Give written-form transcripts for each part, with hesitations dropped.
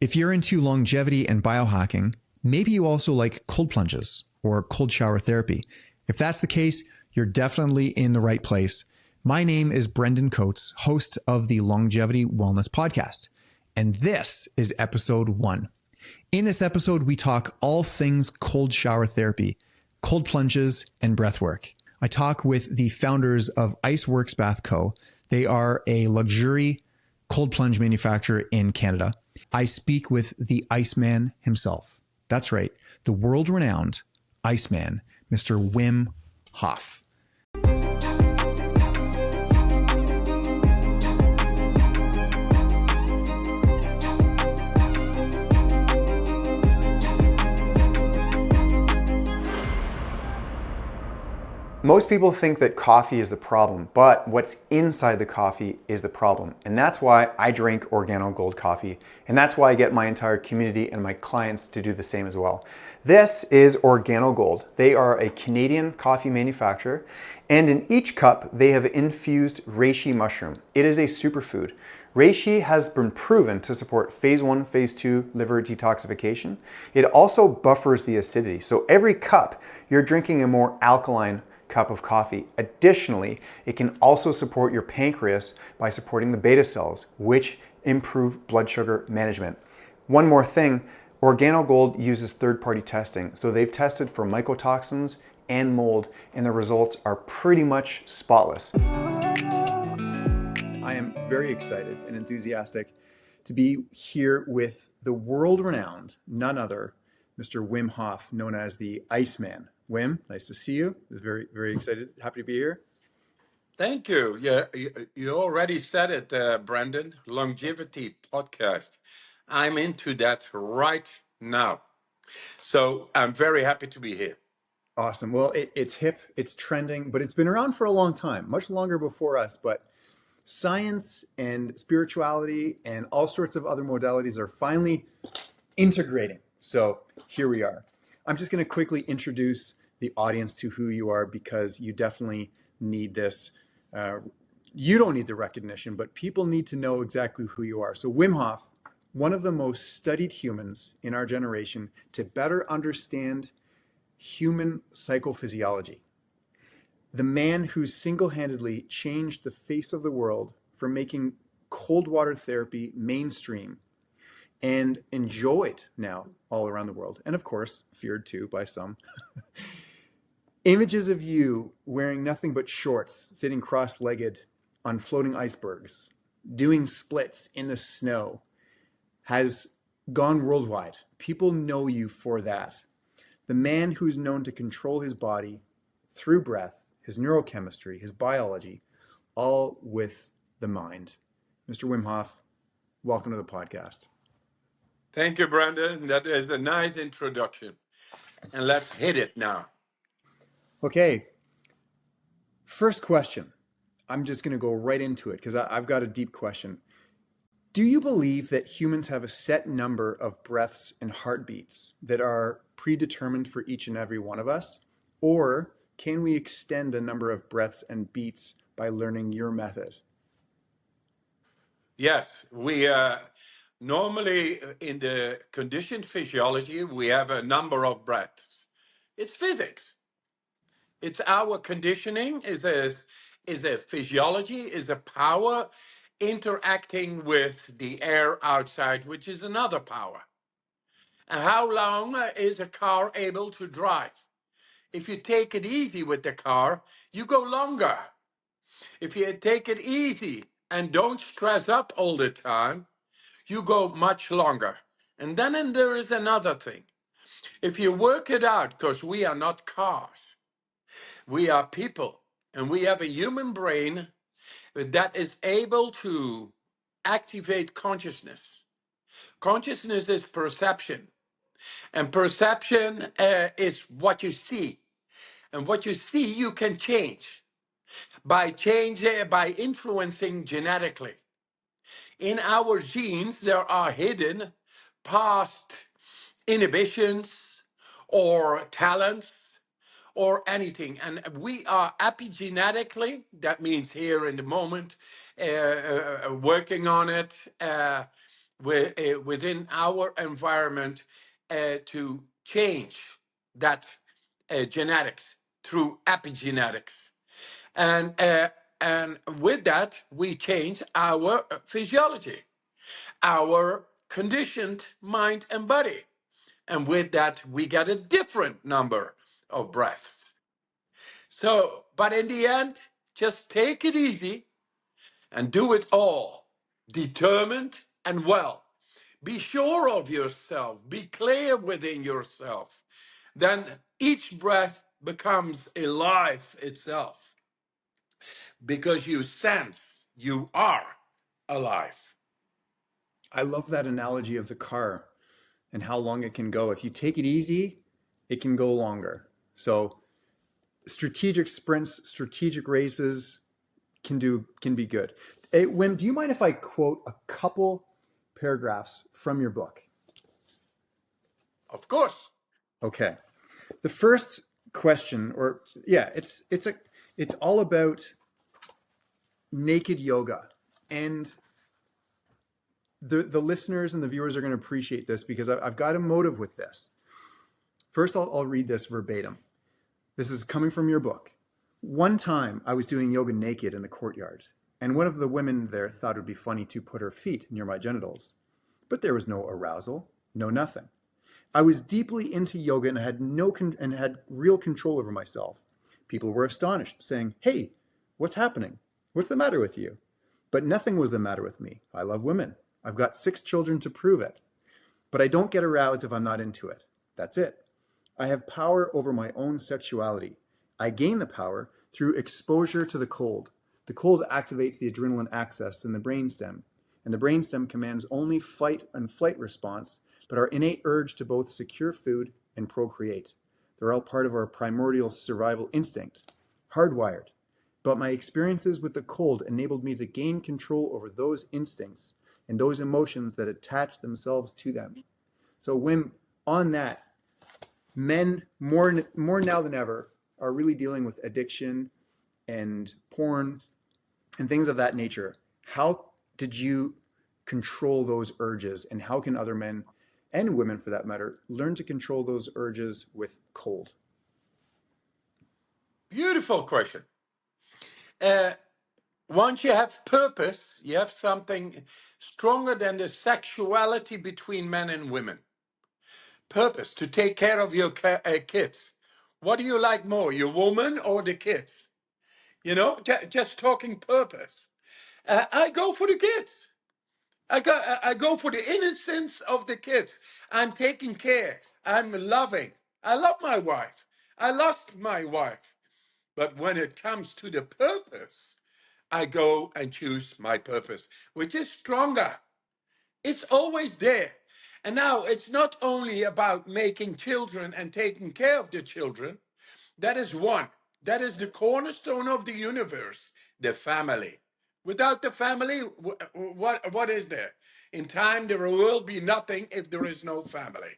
If you're into longevity and biohacking, maybe you also like cold plunges or cold shower therapy. If that's the case, you're definitely in the right place. My name is Brendan Coates, host of the Longevity Wellness Podcast, and this is episode 1. In this episode, we talk all things cold shower therapy, cold plunges, and breath work. I talk with the founders of Iceworks Bath Co. They are a luxury cold plunge manufacturer in Canada. I speak with the Iceman himself. That's right, the world-renowned Iceman, Mr. Wim Hof. Most people think that coffee is the problem, but what's inside the coffee is the problem. And that's why I drink Organo Gold coffee. And that's why I get my entire community and my clients to do the same as well. This is Organo Gold. They are a Canadian coffee manufacturer. And in each cup, they have infused reishi mushroom. It is a superfood. Reishi has been proven to support phase 1, phase 2 liver detoxification. It also buffers the acidity. So every cup, you're drinking a more alkaline cup of coffee. Additionally, it can also support your pancreas by supporting the beta cells, which improve blood sugar management. One more thing, Organo Gold uses third-party testing. So they've tested for mycotoxins and mold, and the results are pretty much spotless. I am very excited and enthusiastic to be here with the world-renowned, none other, Mr. Wim Hof, known as the Iceman. Wim, nice to see you. Very, very excited. Happy to be here. Thank you. Yeah, you already said it, Brendan. Longevity podcast. I'm into that right now. So I'm very happy to be here. Awesome. Well, it's hip, it's trending, but it's been around for a long time, much longer before us. But science and spirituality and all sorts of other modalities are finally integrating. So here we are. I'm just going to quickly introduce the audience to who you are because you definitely need this. You don't need the recognition, but people need to know exactly who you are. So Wim Hof, one of the most studied humans in our generation to better understand human psychophysiology. The man who single-handedly changed the face of the world for making cold water therapy mainstream and enjoyed now all around the world, and of course, feared too by some. Images of you wearing nothing but shorts, sitting cross-legged on floating icebergs, doing splits in the snow, has gone worldwide. People know you for that. The man who's known to control his body through breath, his neurochemistry, his biology, all with the mind. Mr. Wim Hof, welcome to the podcast. Thank you, Brendan. That is a nice introduction. And let's hit it now. Okay. First question. I'm just going to go right into it because I've got a deep question. Do you believe that humans have a set number of breaths and heartbeats that are predetermined for each and every one of us? Or can we extend the number of breaths and beats by learning your method? Yes, we normally in the conditioned physiology, we have a number of breaths. It's physics. It's our conditioning is a physiology, is a power interacting with the air outside, which is another power. And how long is a car able to drive? If you take it easy with the car, you go longer. If you take it easy and don't stress up all the time, you go much longer. And then there is another thing. If you work it out, because we are not cars, we are people, and we have a human brain that is able to activate consciousness. Consciousness is perception, and perception is what you see. And what you see, you can change by influencing genetically. In our genes, there are hidden past inhibitions or talents or anything. And we are epigenetically, that means here in the moment, working on it. within our environment to change that genetics through epigenetics. And with that, we change our physiology, our conditioned mind and body. And with that, we get a different number of breaths. So, but in the end, just take it easy and do it all, determined and well. Be sure of yourself, be clear within yourself. Then each breath becomes a life itself because you sense you are alive. I love that analogy of the car and how long it can go. If you take it easy, it can go longer. So strategic sprints, strategic races can be good. Hey, Wim, do you mind if I quote a couple paragraphs from your book? Of course. Okay. The first question, or yeah, it's all about naked yoga, and the listeners and the viewers are going to appreciate this because I've got a motive with this. First, I'll read this verbatim. This is coming from your book. One time I was doing yoga naked in the courtyard, and one of the women there thought it would be funny to put her feet near my genitals. But there was no arousal, no nothing. I was deeply into yoga and had real control over myself. People were astonished, saying, "Hey, what's happening? What's the matter with you?" But nothing was the matter with me. I love women. I've got 6 children to prove it. But I don't get aroused if I'm not into it. That's it. I have power over my own sexuality. I gain the power through exposure to the cold. The cold activates the adrenaline axis in the brainstem, and the brainstem commands only fight and flight response, but our innate urge to both secure food and procreate. They're all part of our primordial survival instinct, hardwired. But my experiences with the cold enabled me to gain control over those instincts and those emotions that attach themselves to them. So Wim, on that, men more now than ever are really dealing with addiction and porn and things of that nature. How did you control those urges, and how can other men and women for that matter learn to control those urges with cold? Beautiful question. Uh, Once you have purpose, you have something stronger than the sexuality between men and women. Purpose to take care of your kids. What do you like more, your woman or the kids? You know, just talking purpose. I go for the kids. I go for the innocence of the kids. I'm taking care. I'm loving. I love my wife. I lost my wife. But when it comes to the purpose, I go and choose my purpose, which is stronger. It's always there. And now it's not only about making children and taking care of the children. That is one. That is the cornerstone of the universe, the family. Without the family, what is there? In time, there will be nothing if there is no family.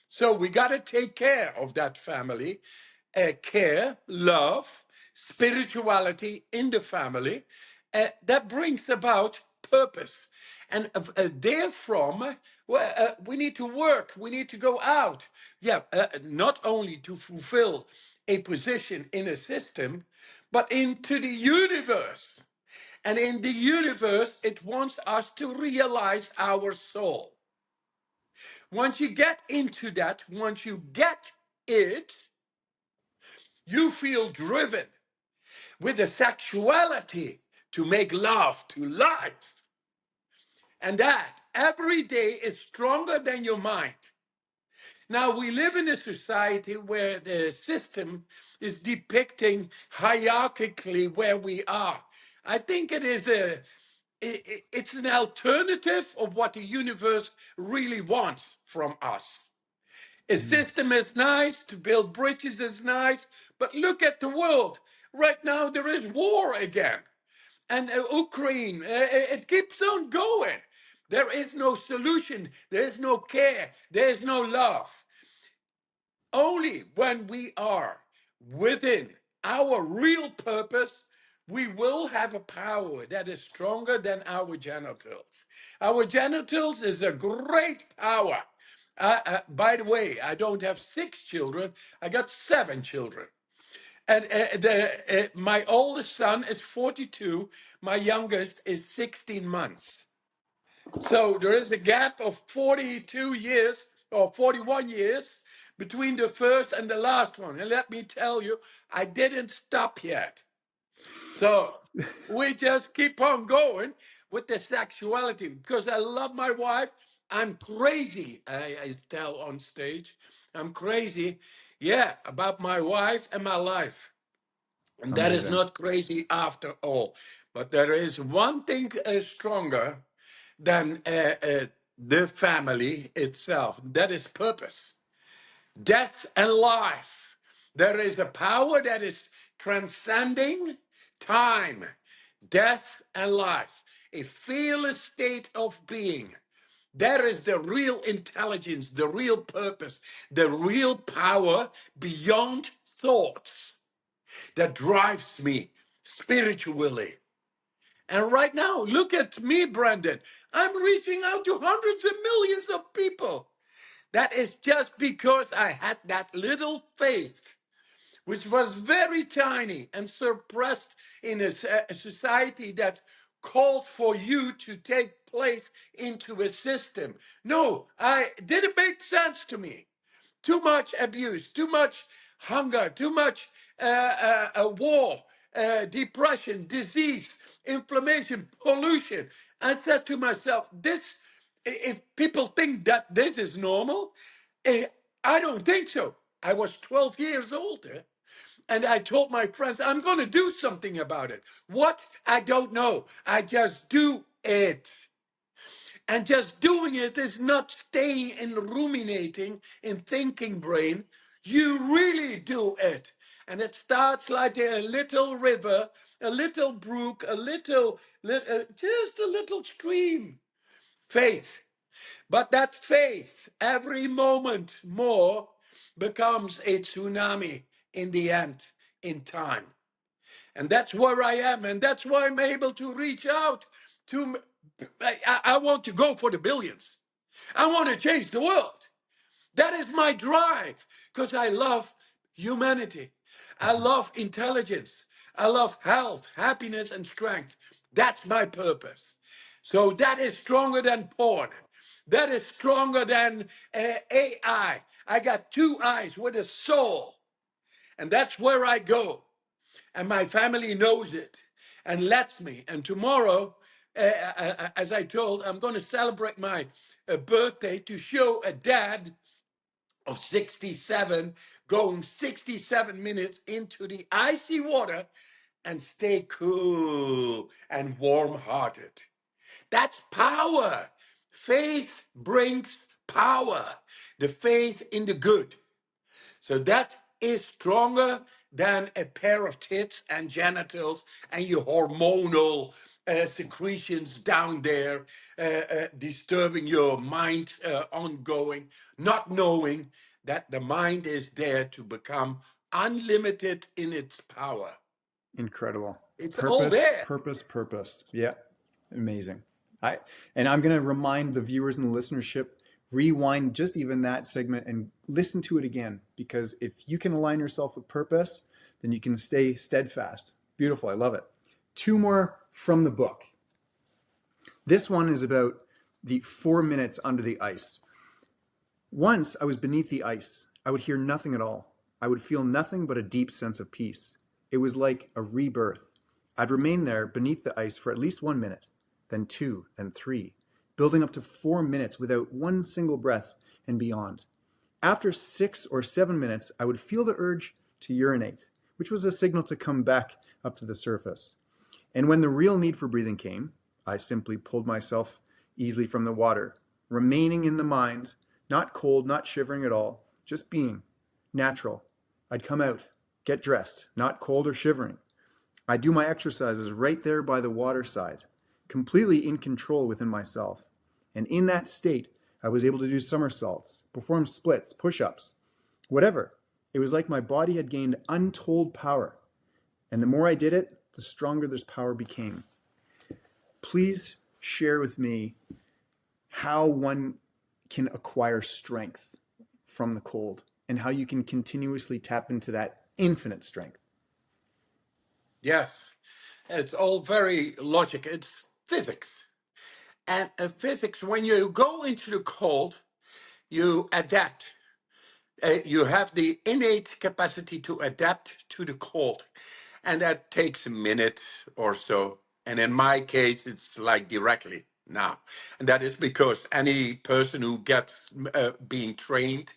So we got to take care of that family, care, love, spirituality in the family. That brings about purpose. And therefrom, we need to work, we need to go out. Yeah, not only to fulfill a position in a system, but into the universe. And in the universe, it wants us to realize our soul. Once you get into that, once you get it, you feel driven with the sexuality to make love to life. And that every day is stronger than your mind. Now, we live in a society where the system is depicting hierarchically where we are. I think it's an alternative of what the universe really wants from us. A system is nice, to build bridges is nice, but look at the world. Right now there is war again. And Ukraine, it keeps on going. There is no solution, there is no care, there is no love. Only when we are within our real purpose, we will have a power that is stronger than our genitals. Our genitals is a great power. By the way, I don't have 6 children, I got 7 children. And my oldest son is 42, my youngest is 16 months. So there is a gap of 42 years or 41 years between the first and the last one. And let me tell you, I didn't stop yet. So we just keep on going with the sexuality because I love my wife. I'm crazy, I tell on stage. I'm crazy, yeah, about my wife and my life. And that is Amazing. not crazy after all. But there is one thing stronger than the family itself. That is purpose. Death and life. There is a power that is transcending time, death and life. A fearless state of being. There is the real intelligence, the real purpose, the real power beyond thoughts that drives me spiritually. And right now, look at me, Brandon. I'm reaching out to hundreds of millions of people. That is just because I had that little faith, which was very tiny and suppressed in a society that called for you to take place into a system. No, I didn't make sense to me. Too much abuse, too much hunger, too much war, depression, disease, inflammation, pollution. I said to myself, this, if people think that this is normal, eh, I don't think so. I was 12 years older. And I told my friends, I'm going to do something about it. What? I don't know. I just do it. And just doing it is not staying in ruminating in thinking brain. You really do it. And it starts like a little river, a little brook, just a little stream. Faith. But that faith, every moment more, becomes a tsunami in the end, in time. And that's where I am. And that's why I'm able to reach out to, I want to go for the billions. I want to change the world. That is my drive because I love humanity. I love intelligence. I love health, happiness, and strength. That's my purpose. So that is stronger than porn. That is stronger than AI. I got 2 eyes with a soul. And that's where I go. And my family knows it and lets me. And tomorrow, as I told, I'm going to celebrate my birthday to show a dad of 67 going 67 minutes into the icy water and stay cool and warm-hearted. That's power. Faith brings power. The faith in the good. So that is stronger than a pair of tits and genitals and your hormonal secretions down there, disturbing your mind ongoing, not knowing that the mind is there to become unlimited in its power. Incredible. It's all Purpose, there. purpose, purpose. Yeah. Amazing. I'm going to remind the viewers and the listenership, rewind just even that segment and listen to it again, because if you can align yourself with purpose, then you can stay steadfast. Beautiful. I love it. 2 more from the book. This one is about the 4 minutes under the ice. Once I was beneath the ice. I would hear nothing at all. I would feel nothing but a deep sense of peace. It was like a rebirth. I'd remain there beneath the ice for at least 1 minute, then 2, then 3, building up to 4 minutes without one single breath and beyond. After 6 or 7 minutes, I would feel the urge to urinate, which was a signal to come back up to the surface. And when the real need for breathing came, I simply pulled myself easily from the water, remaining in the mind, not cold, not shivering at all, just being natural. I'd come out, get dressed, not cold or shivering. I'd do my exercises right there by the water side, completely in control within myself. And in that state, I was able to do somersaults, perform splits, push-ups, whatever. It was like my body had gained untold power. And the more I did it, the stronger this power became. Please share with me how one can acquire strength from the cold and how you can continuously tap into that infinite strength. Yes, it's all very logic. It's physics. And physics, when you go into the cold, you adapt. You have the innate capacity to adapt to the cold. And that takes a minute or so. And in my case, it's like directly now. And that is because any person who gets being trained,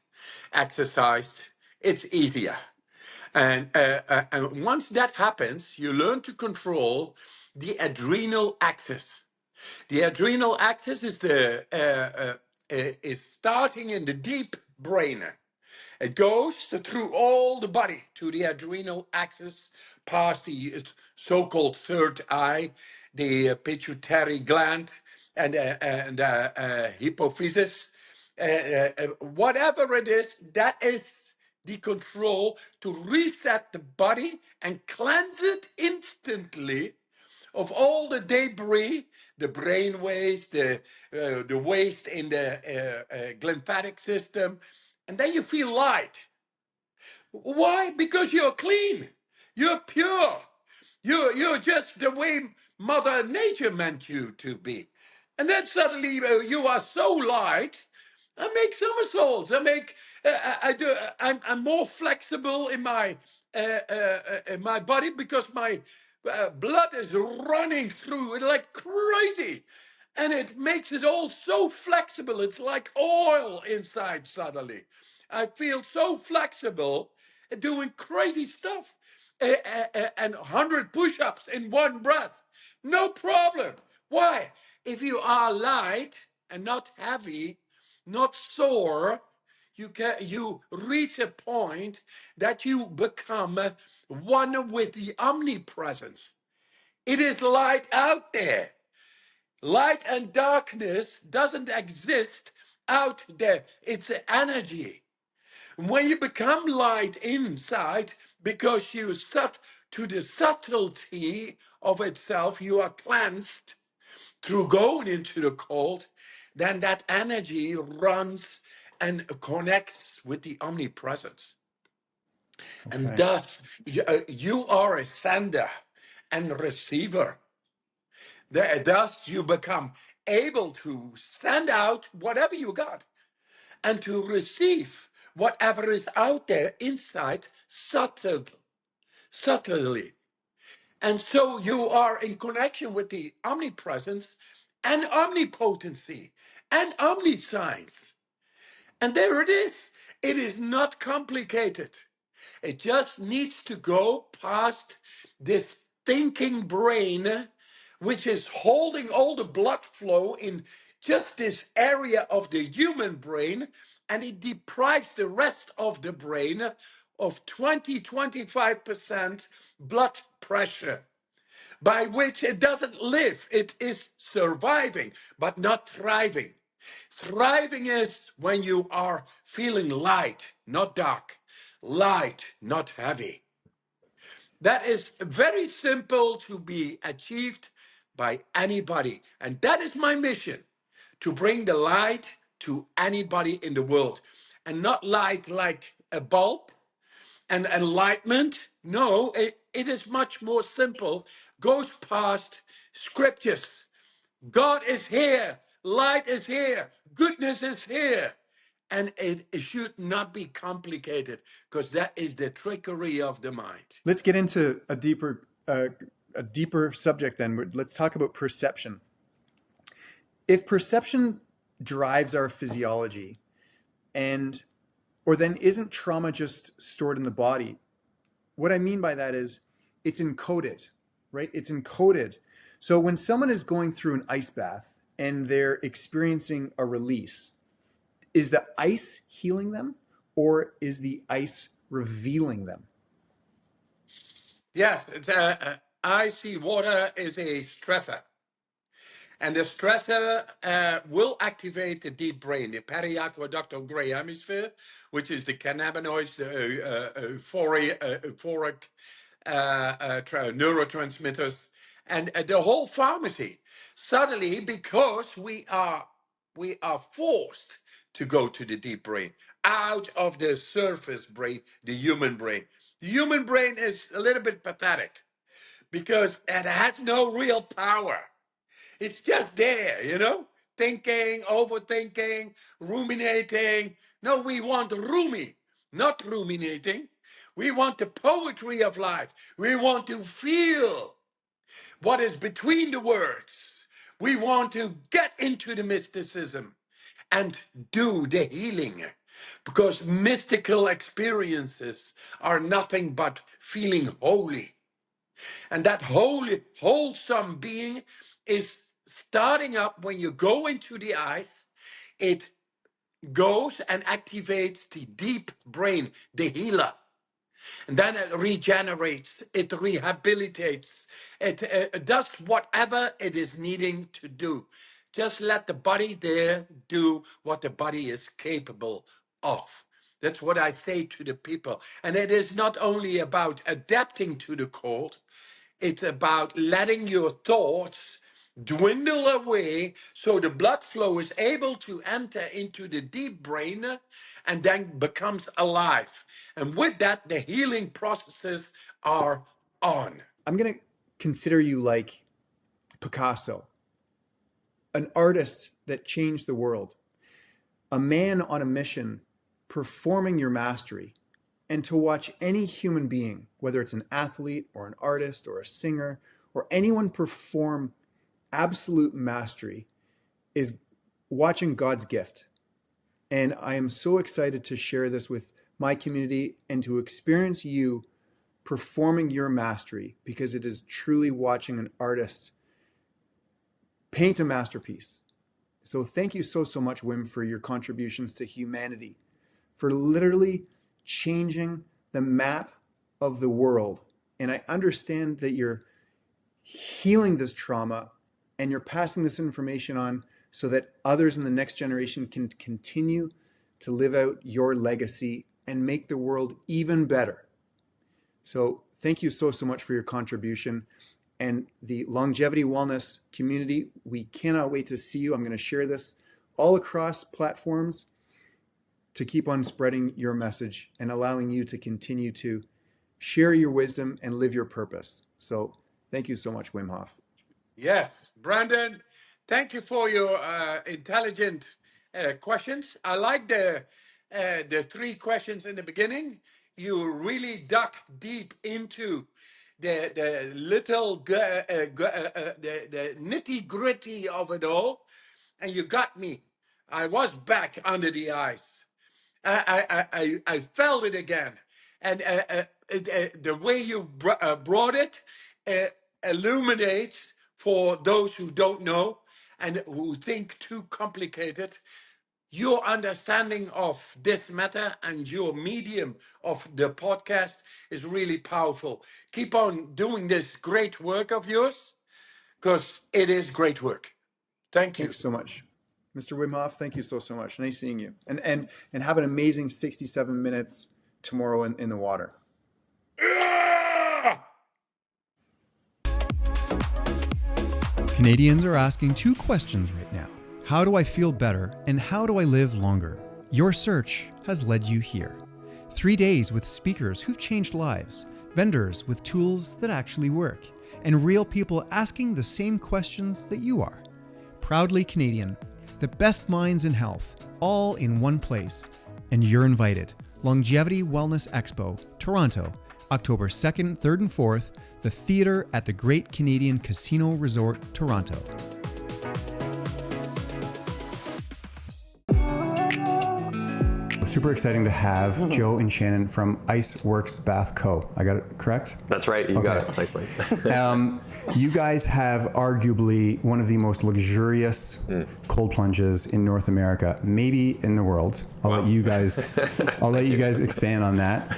exercised, it's easier. And once that happens, you learn to control the adrenal axis. The adrenal axis is starting in the deep brain. It goes through all the body to the adrenal axis, past the so-called third eye, the pituitary gland, and hypophysis. Whatever it is, that is the control to reset the body and cleanse it instantly of all the debris, the brain waste, the waste in the lymphatic system, and then you feel light. Why? Because you're clean, you're pure, you're just the way Mother Nature meant you to be, and then suddenly you are so light. I make somersaults. I make. I do. I'm more flexible in my body because my blood is running through it like crazy, and it makes it all so flexible. It's like oil inside suddenly. I feel so flexible, doing crazy stuff, and 100 push-ups in one breath. No problem. Why? If you are light and not heavy, not sore, you reach a point that you become one with the omnipresence. It is light out there. Light and darkness doesn't exist out there. It's energy. When you become light inside, because you set to the subtlety of itself, you are cleansed through going into the cold, then that energy runs and connects with the omnipresence. And Okay. thus, you are a sender and receiver. Thus, you become able to send out whatever you got and to receive whatever is out there inside subtly. And so you are in connection with the omnipresence and omnipotency and omniscience. And there it is. It is not complicated. It just needs to go past this thinking brain, which is holding all the blood flow in just this area of the human brain, and it deprives the rest of the brain of 20-25% blood pressure, by which it doesn't live. It is surviving, but not thriving. Thriving is when you are feeling light, not dark, light, not heavy. That is very simple to be achieved by anybody. And that is my mission, to bring the light to anybody in the world. And not light like a bulb and enlightenment. No, it is much more simple, goes past scriptures. God is here, light is here, goodness is here. And it should not be complicated, because that is the trickery of the mind. Let's get into a deeper subject then. Let's talk about perception. If perception drives our physiology, and or then isn't trauma just stored in the body? What I mean by that is it's encoded, right? It's encoded. So when someone is going through an ice bath and they're experiencing a release, is the ice healing them or is the ice revealing them? Yes, icy water is a stressor. And the stressor will activate the deep brain, the periaqueductal gray hemisphere, which is the cannabinoids, the euphoric neurotransmitters, and the whole pharmacy. Suddenly, because we are forced to go to the deep brain, out of the surface brain, the human brain. The human brain is a little bit pathetic because it has no real power. It's just there, thinking, overthinking, ruminating. No, we want rumi, not ruminating. We want the poetry of life. We want to feel what is between the words. We want to get into the mysticism and do the healing. Because mystical experiences are nothing but feeling holy. And that holy, wholesome being is starting up when you go into the ice. It goes and activates the deep brain, the healer. And then it regenerates, it rehabilitates, it does whatever it is needing to do. Just let the body there do what the body is capable of. That's what I say to the people. And it is not only about adapting to the cold, it's about letting your thoughts dwindle away so the blood flow is able to enter into the deep brain and then becomes alive. And with that, the healing processes are on. I'm going to consider you like Picasso, an artist that changed the world, a man on a mission performing your mastery. And to watch any human being, whether it's an athlete or an artist or a singer or anyone perform absolute mastery, is watching God's gift. And I am so excited to share this with my community and to experience you performing your mastery, because it is truly watching an artist paint a masterpiece. So thank you so much, Wim, for your contributions to humanity, for literally changing the map of the world. And I understand that you're healing this trauma and you're passing this information on so that others in the next generation can continue to live out your legacy and make the world even better. So thank you so much for your contribution. And the longevity wellness community, we cannot wait to see you. I'm going to share this all across platforms to keep on spreading your message and allowing you to continue to share your wisdom and live your purpose. So thank you so much, Wim Hof. Yes, Brandon, thank you for your intelligent questions. I like the three questions in the beginning. You really dug deep into the little the nitty gritty of it all, and you got me. I was back under the ice. I felt it again, and the way you brought it illuminates for those who don't know and who think too complicated. Your understanding of this matter and your medium of the podcast is really powerful. Keep on doing this great work of yours, because it is great work. Thank you. Thanks so much. Mr. Wim Hof, thank you so much. Nice seeing you. And have an amazing 67 minutes tomorrow in the water. Canadians are asking two questions right now. How do I feel better and how do I live longer? Your search has led you here. 3 days with speakers who've changed lives, vendors with tools that actually work, and real people asking the same questions that you are. Proudly Canadian, the best minds in health, all in one place. And you're invited. Longevity Wellness Expo, Toronto, October 2nd, 3rd, and 4th, the theater at the Great Canadian Casino Resort, Toronto. Super exciting to have Joe and Shannon from Ice Works Bath Co. I got it correct? That's right. You got it. Nicely. You guys have arguably one of the most luxurious cold plunges in North America, maybe in the world. I'll let you guys expand on that.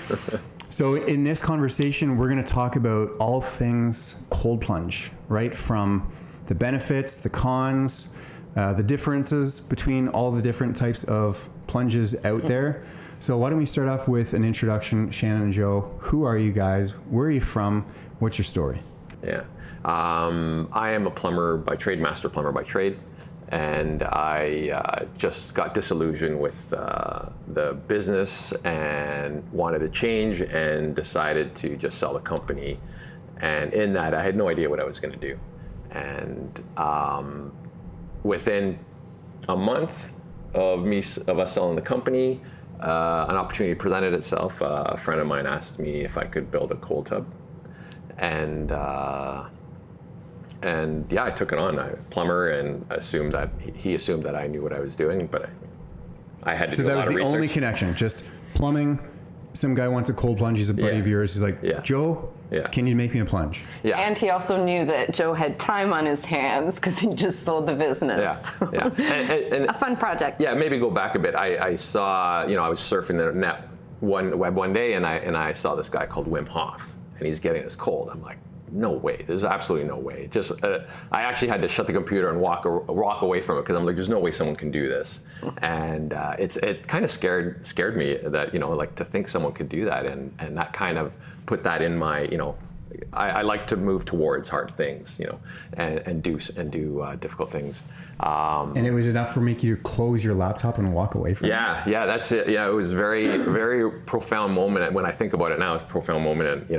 So in this conversation, we're going to talk about all things cold plunge, right? From the benefits, the cons, the differences between all the different types of plunges out there. So why don't we start off with an introduction, Shannon and Joe. Who are you guys? Where are you from? What's your story? Yeah. I am a plumber by trade, master plumber by trade. And I just got disillusioned with the business and wanted to change and decided to just sell the company. And in that, I had no idea what I was going to do. And within a month of us selling the company, an opportunity presented itself. A friend of mine asked me if I could build a cold tub. And yeah, I took it on. I plumber, and he assumed that I knew what I was doing, but I had to do a lot of research. So that was the only connection, just plumbing. Some guy wants a cold plunge. He's a buddy of yours. He's like, Joe, can you make me a plunge? Yeah. And he also knew that Joe had time on his hands because he just sold the business. Yeah. And a fun project. Yeah, maybe go back a bit. I saw, I was surfing the net one day, and I saw this guy called Wim Hof, and he's getting this cold. I'm like, no way. There's absolutely no way. Just I actually had to shut the computer and walk away from it because I'm like, there's no way someone can do this. And it kind of scared me that like to think someone could do that, and that kind of put that in my I like to move towards hard things, and do difficult things. And it was enough for make you to close your laptop and walk away from it? Yeah, that's it. Yeah, it was very, very profound moment. When I think about it now, it's a profound moment,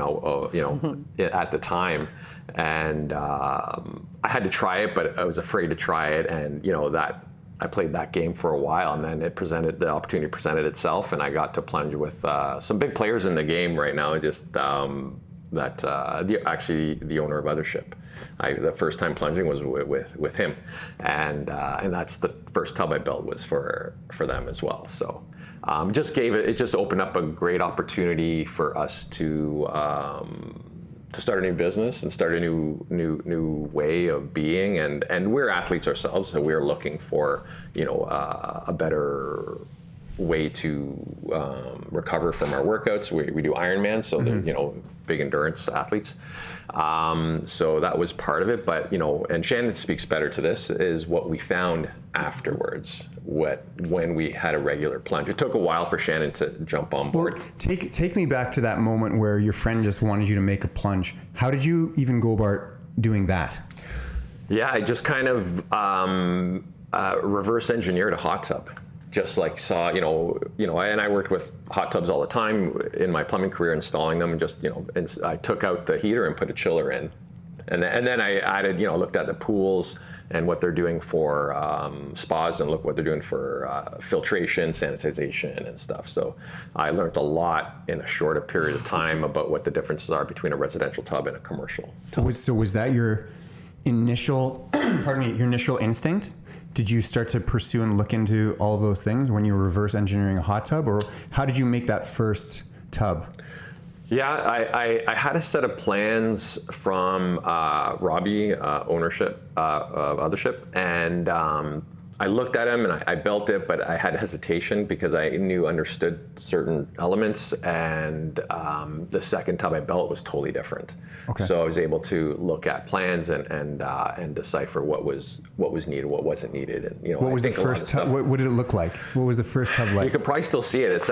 at the time. And I had to try it, but I was afraid to try it. And, that I played that game for a while, and then the opportunity presented itself, and I got to plunge with some big players in the game right now. Just actually the owner of Othership. The first time plunging was with him, and that's the first tub I built was for them as well. So it just opened up a great opportunity for us to start a new business and start a new way of being, and we're athletes ourselves, so we're looking for a better way to recover from our workouts. We do Ironman, so they're big endurance athletes. So that was part of it, but and Shannon speaks better to this, is what we found afterwards. When we had a regular plunge, it took a while for Shannon to jump on board. Well, take me back to that moment where your friend just wanted you to make a plunge. How did you even go about doing that? Yeah, I just kind of reverse engineered a hot tub. Just like saw, and I worked with hot tubs all the time in my plumbing career, installing them, and I took out the heater and put a chiller in, and then I added, looked at the pools and what they're doing for spas, and look what they're doing for filtration, sanitization, and stuff. So I learned a lot in a shorter period of time about what the differences are between a residential tub and a commercial tub. So was that your initial, your initial instinct? Did you start to pursue and look into all of those things when you were reverse engineering a hot tub, or how did you make that first tub? Yeah, I had a set of plans from Robbie, ownership of Othership, and I looked at them and I built it, but I had hesitation because I understood certain elements, and the second tub I built was totally different. Okay. So I was able to look at plans and decipher what was needed, what wasn't needed, and what was the first tub? What did it look like? What was the first tub like? You could probably still see it. It's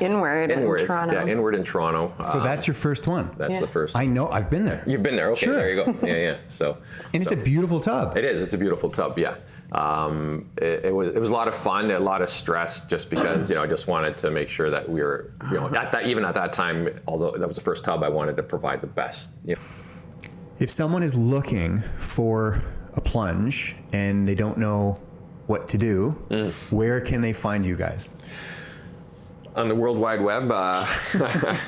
Inward in Toronto. Yeah, Inward in Toronto. So that's your first one. That's the first. I know. I've been there. You've been there. Okay, sure. There you go. Yeah. So. And it's a beautiful tub. It is. It's a beautiful tub. Yeah. It was a lot of fun, a lot of stress, just because I just wanted to make sure that we were even at that time, although that was the first tub, I wanted to provide the best. If someone is looking for a plunge and they don't know what to do, where can they find you guys? On the World Wide Web,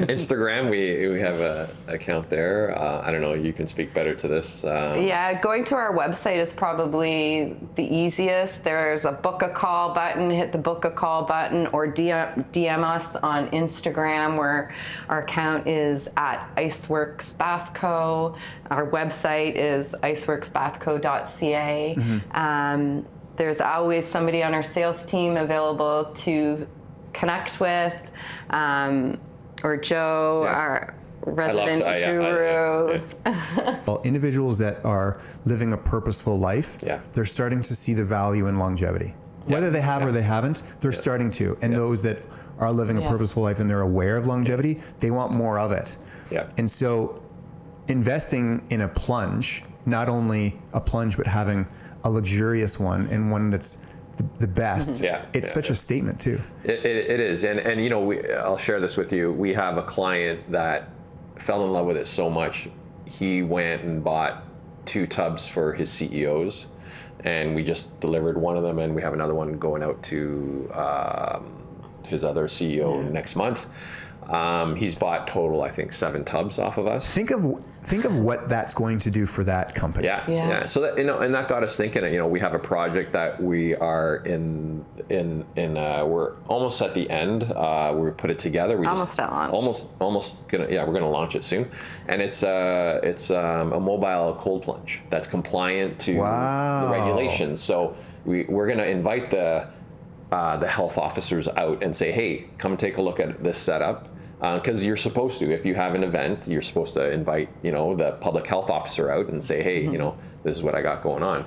Instagram, we have an account there. I don't know, you can speak better to this. Yeah, going to our website is probably the easiest. There's a book a call button, hit the book a call button, or DM us on Instagram, where our account is at Iceworks Bath Co. Our website is iceworksbathco.ca. There's always somebody on our sales team available to connect with, or Joe, our resident guru. Well, individuals that are living a purposeful life, they're starting to see the value in longevity. Whether they have or they haven't, they're starting to. And those that are living a purposeful life and they're aware of longevity, they want more of it. Yeah. And so investing in a plunge, not only a plunge, but having a luxurious one and one that's the best. It's such a statement too. It is. And you know, I'll share this with you. We have a client that fell in love with it so much, he went and bought 2 tubs for his CEOs, and we just delivered one of them, and we have another one going out to his other CEO next month. He's bought total, I think, 7 tubs off of us. Think of what that's going to do for that company. Yeah. So that, you know, and that got us thinking. You know, we have a project that we are in. We're almost at the end. We put it together. Almost at launch. Almost gonna. Yeah, we're gonna launch it soon, and it's a mobile cold plunge that's compliant to the regulations. So we're gonna invite the health officers out and say, hey, come take a look at this setup. Because you're supposed to, if you have an event, you're supposed to invite, you know, the public health officer out and say, hey, you know, this is what I got going on.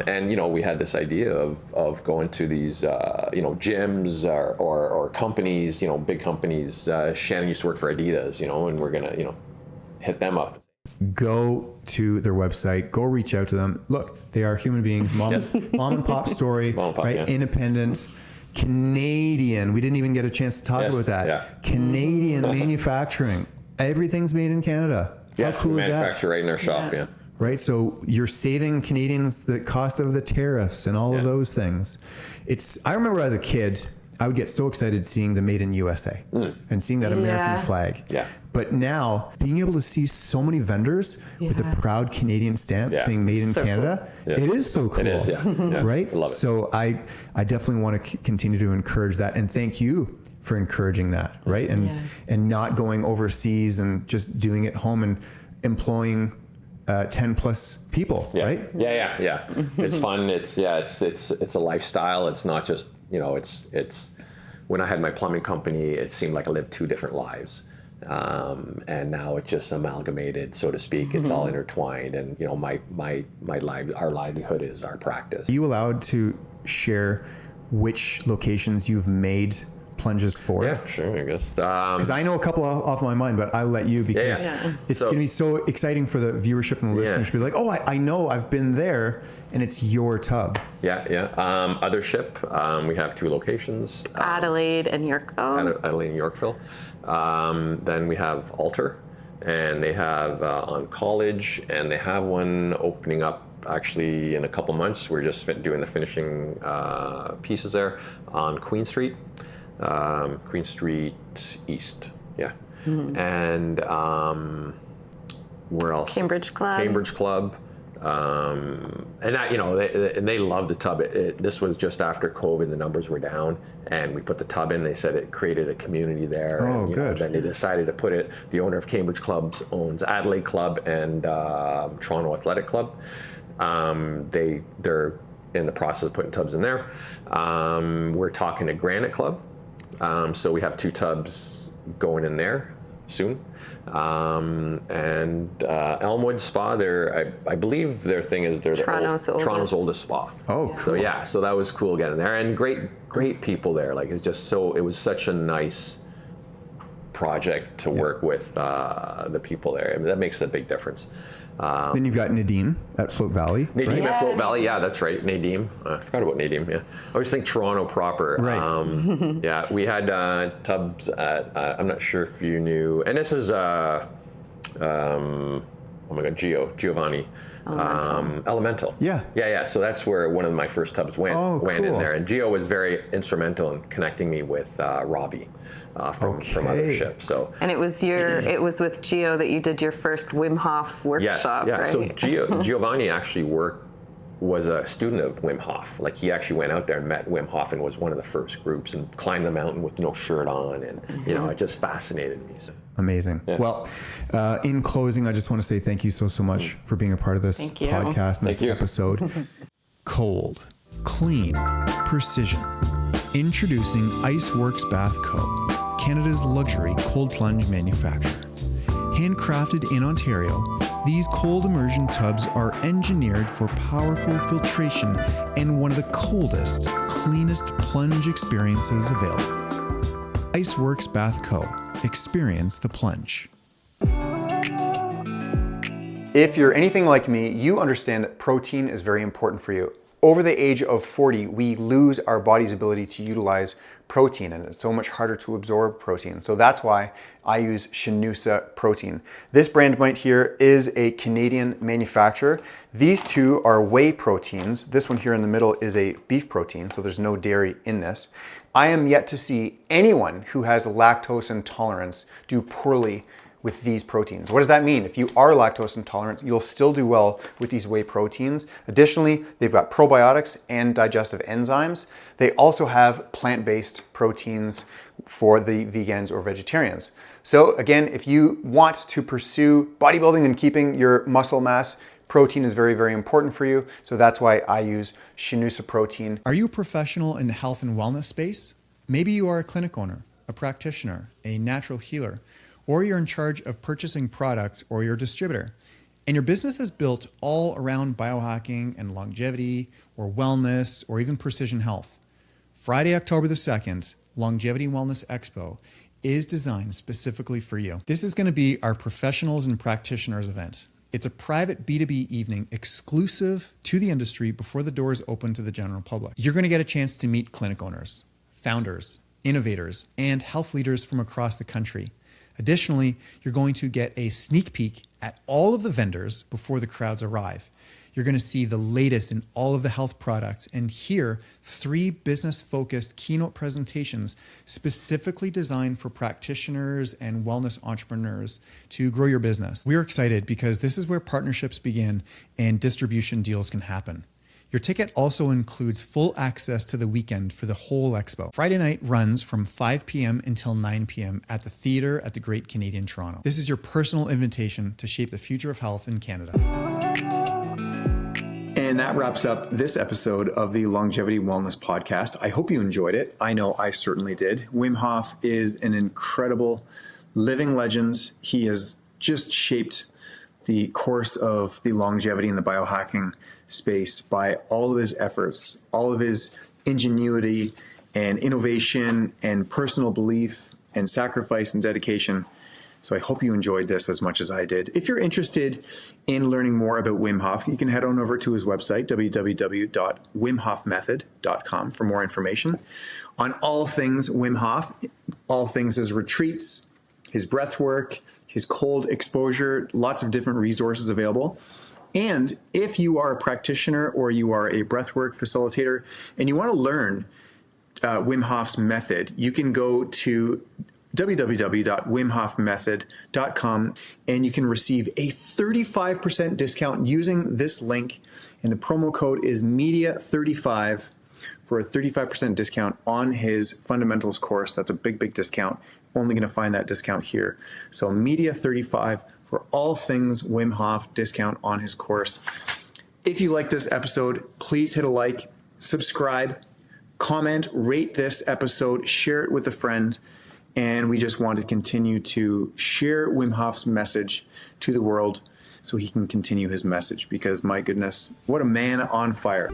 And, you know, we had this idea of going to these, you know, gyms or companies, you know, big companies. Shannon used to work for Adidas, you know, and we're going to, you know, hit them up. Go to their website, go reach out to them. Look, they are human beings, mom and pop story, right? Independent, Canadian. We didn't even get a chance to talk about that. Canadian manufacturing. Everything's made in Canada. How cool is that? Manufacture right in their shop, Right, so you're saving Canadians the cost of the tariffs and all of those things. I remember as a kid, I would get so excited seeing the Made in USA and seeing that American flag. But now, being able to see so many vendors with a proud Canadian stamp saying Made in Canada, it is so cool. It is, right? I love it. So I definitely want to continue to encourage that, and thank you for encouraging that, right? And not going overseas and just doing it home and employing 10 plus people, right? Yeah. It's fun. It's a lifestyle. It's not just, you know, it's when I had my plumbing company, it seemed like I lived 2 different lives. And now it's just amalgamated, so to speak. It's all intertwined, and you know, our livelihood is our practice. Are you allowed to share which locations you've made plunges for? Yeah, sure, I guess. Because I know a couple off my mind, but I'll let you, because it's going to be so exciting for the viewership and the listeners to be like, oh, I know, I've been there, and it's your tub. Other ship, we have 2 locations. Adelaide and Yorkville. Adelaide and Yorkville. Then we have Alter, and they have on College, and they have one opening up actually in a couple months. We're just doing the finishing pieces there on Queen Street. Queen Street East, and where else? Cambridge Club. And that, you know, they love the tub. This was just after COVID, the numbers were down, and we put the tub in. They said it created a community there. Oh, and, good. Then they decided to put it. The owner of Cambridge Clubs owns Adelaide Club and Toronto Athletic Club. They're in the process of putting tubs in there. We're talking to Granite Club. So we have 2 tubs going in there soon. And Elmwood Spa, I believe their thing is they're Toronto's oldest spa. Oh, cool. So so that was cool getting there, and great people there. Like it was such a nice project to work with the people there. I mean, that makes a big difference. Then you've got Nadim at Float Valley. Nadim at Float Valley, that's right. Nadim. I forgot about Nadim, I always think Toronto proper. Right. We had tubs at, I'm not sure if you knew, and this is, Giovanni. Elemental. Yeah. So that's where one of my first tubs went in there. And Gio was very instrumental in connecting me with Robbie from other ships. So. And it was with Gio that you did your first Wim Hof workshop, right? So Giovanni actually was a student of Wim Hof. Like he actually went out there and met Wim Hof and was one of the first groups and climbed the mountain with no shirt on, and you know, it just fascinated me. So. Amazing. Well, in closing, I just want to say thank you so much for being a part of this podcast and this episode. Cold, clean, precision. Introducing Iceworks Bath Co., Canada's luxury cold plunge manufacturer. Handcrafted in Ontario, These cold immersion tubs are engineered for powerful filtration and one of the coldest, cleanest plunge experiences available. Iceworks Bath Co. Experience the plunge. If you're anything like me, you understand that protein is very important for you. Over the age of 40, we lose our body's ability to utilize protein, and it's so much harder to absorb protein. So that's why I use Shinusa protein. This brand right here is a Canadian manufacturer. These two are whey proteins. This one here in the middle is a beef protein, so there's no dairy in this. I am yet to see anyone who has lactose intolerance do poorly with these proteins. What does that mean? If you are lactose intolerant, you'll still do well with these whey proteins. Additionally, they've got probiotics and digestive enzymes. They also have plant-based proteins for the vegans or vegetarians. So again, if you want to pursue bodybuilding and keeping your muscle mass, protein is very, very important for you. So that's why I use Shinusa protein. Are you a professional in the health and wellness space? Maybe you are a clinic owner, a practitioner, a natural healer, or you're in charge of purchasing products, or you're a distributor, and your business is built all around biohacking and longevity or wellness or even precision health. Friday, October the 2nd, Longevity Wellness Expo is designed specifically for you. This is going to be our professionals and practitioners event. It's a private B2B evening exclusive to the industry before the doors open to the general public. You're going to get a chance to meet clinic owners, founders, innovators, and health leaders from across the country. Additionally, you're going to get a sneak peek at all of the vendors before the crowds arrive. You're going to see the latest in all of the health products and hear 3 business-focused keynote presentations specifically designed for practitioners and wellness entrepreneurs to grow your business. We're excited because this is where partnerships begin and distribution deals can happen. Your ticket also includes full access to the weekend for the whole expo. Friday night runs from 5 p.m. until 9 p.m. at the theater at the Great Canadian Toronto. This is your personal invitation to shape the future of health in Canada. And that wraps up this episode of the Longevity Wellness Podcast. I hope you enjoyed it. I know I certainly did. Wim Hof is an incredible living legend. He has just shaped the course of the longevity and the biohacking space by all of his efforts, all of his ingenuity and innovation and personal belief and sacrifice and dedication. So I hope you enjoyed this as much as I did. If you're interested in learning more about Wim Hof, you can head on over to his website, www.wimhofmethod.com, for more information on all things Wim Hof, all things his retreats, his breath work, his cold exposure, lots of different resources available. And if you are a practitioner or you are a breathwork facilitator and you want to learn Wim Hof's method, you can go to www.wimhofmethod.com and you can receive a 35% discount using this link. And the promo code is MEDIA35 for a 35% discount on his fundamentals course. That's a big, big discount. Only going to find that discount here. So MEDIA35 for all things Wim Hof, discount on his course. If you like this episode, please hit a like, subscribe, comment, rate this episode, share it with a friend. And we just want to continue to share Wim Hof's message to the world so he can continue his message, because my goodness, what a man on fire.